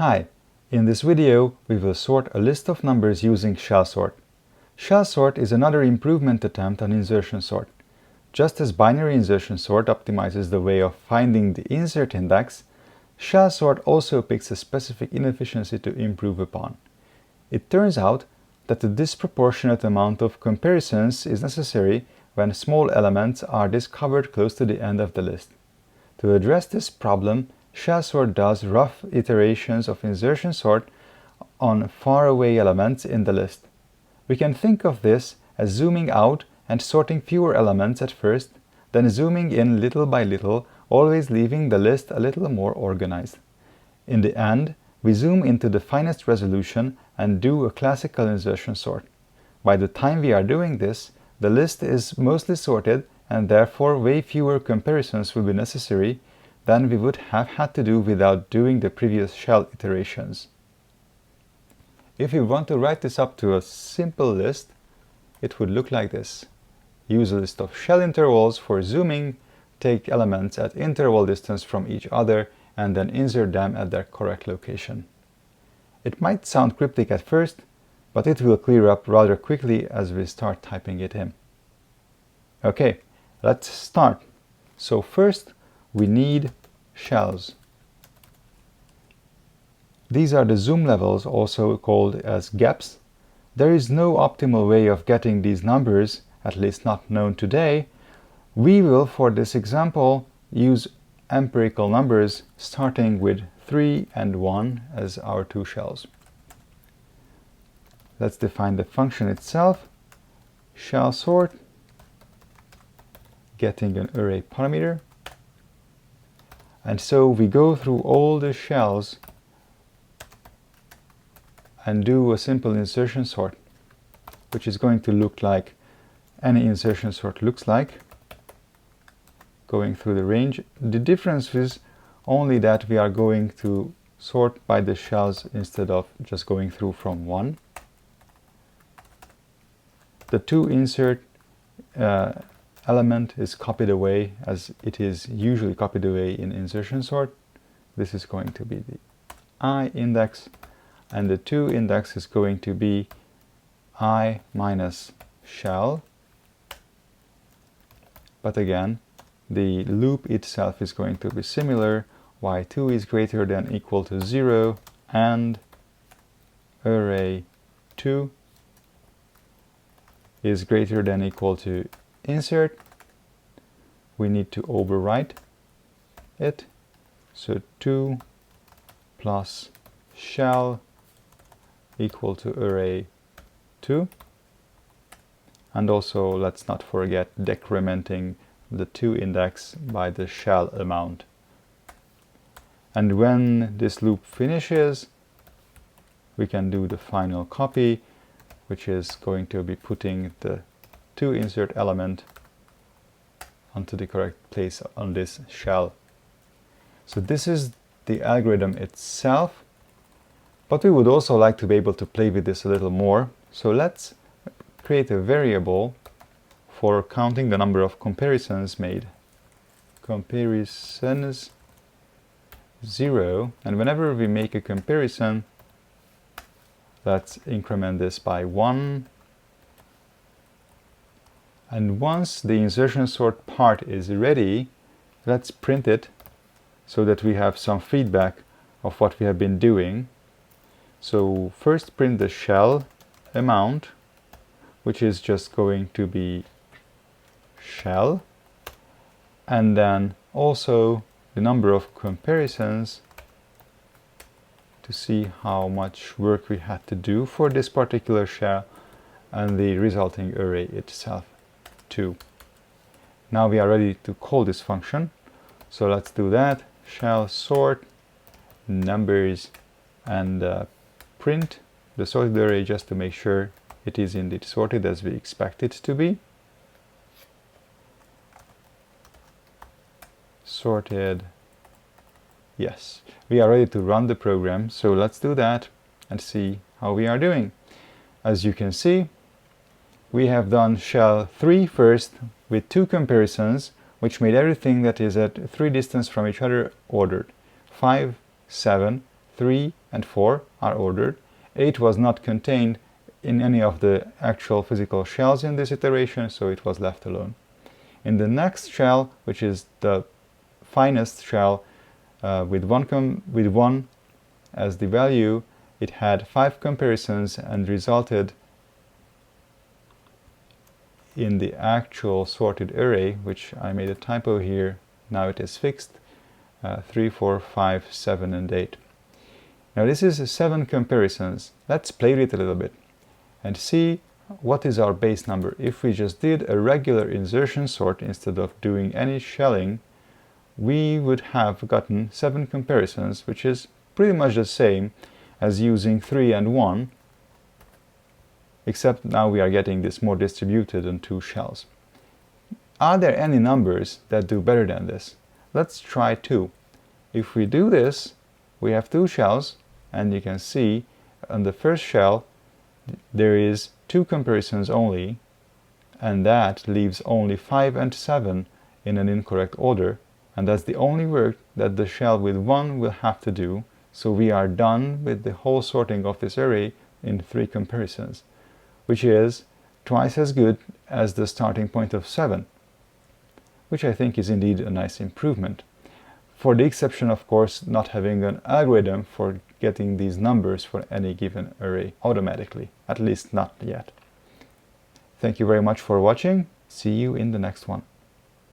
Hi, in this video we will sort a list of numbers using shell sort. Shell sort is another improvement attempt on insertion sort. Just as binary insertion sort optimizes the way of finding the insert index, shell sort also picks a specific inefficiency to improve upon. It turns out that a disproportionate amount of comparisons is necessary when small elements are discovered close to the end of the list. To address this problem, shell sort does rough iterations of insertion sort on faraway elements in the list. We can think of this as zooming out and sorting fewer elements at first, then zooming in little by little, always leaving the list a little more organized. In the end, we zoom into the finest resolution and do a classical insertion sort. By the time we are doing this, the list is mostly sorted and therefore way fewer comparisons will be necessary than we would have had to do without doing the previous shell iterations. If we want to write this up to a simple list, it would look like this. Use a list of shell intervals for zooming, take elements at interval distance from each other, and then insert them at their correct location. It might sound cryptic at first, but it will clear up rather quickly as we start typing it in. Okay, let's start. So first, we need shells. These are the zoom levels, also called as gaps. There is no optimal way of getting these numbers, at least not known today. We will, for this example, use empirical numbers starting with 3 and 1 as our two shells. Let's define the function itself. Shell sort, getting an array parameter. And so we go through all the shells and do a simple insertion sort, which is going to look like any insertion sort looks like, going through the range. The difference is only that we are going to sort by the shells instead of just going through from one. The to insert element is copied away as it is usually copied away in insertion sort. This is going to be the I index, and the to index is going to be I minus shell. But again, the loop itself is going to be similar. Y2 is greater than equal to 0 and array 2 is greater than equal to insert. We need to overwrite it. So 2 plus shell equal to array 2. And also, let's not forget decrementing the to index by the shell amount. And when this loop finishes, we can do the final copy, which is going to be putting the to insert element onto the correct place on this shell. So this is the algorithm itself, but we would also like to be able to play with this a little more. So let's create a variable for counting the number of comparisons made. Comparisons 0, and whenever we make a comparison, let's increment this by 1. And once the insertion sort part is ready, let's print it so that we have some feedback of what we have been doing. So first print the shell amount, which is just going to be shell, and then also the number of comparisons to see how much work we had to do for this particular shell, and the resulting array itself too. Now we are ready to call this function, so let's do that. Shell sort numbers and print the sorted array just to make sure it is indeed sorted as we expect it to be. Sorted. Yes, we are ready to run the program, so let's do that and see how we are doing. As you can see, we have done shell 3 first with 2 comparisons, which made everything that is at 3 distance from each other ordered. 5, 7, 3 and 4 are ordered. 8 was not contained in any of the actual physical shells in this iteration, so it was left alone. In the next shell, which is the finest shell with 1 as the value, it had 5 comparisons and resulted in the actual sorted array, which I made a typo here. Now it is fixed, 3, 4, 5, 7, and 8. Now this is 7 comparisons. Let's play with it a little bit and see what is our base number. If we just did a regular insertion sort instead of doing any shelling, we would have gotten 7 comparisons, which is pretty much the same as using 3 and 1, except now we are getting this more distributed on 2 shells. Are there any numbers that do better than this? Let's try 2. If we do this, we have 2 shells, and you can see on the first shell there is 2 comparisons only, and that leaves only 5 and 7 in an incorrect order, and that's the only work that the shell with 1 will have to do. So we are done with the whole sorting of this array in 3 comparisons, which is twice as good as the starting point of 7, which I think is indeed a nice improvement. For the exception, of course, not having an algorithm for getting these numbers for any given array automatically, at least not yet. Thank you very much for watching. See you in the next one.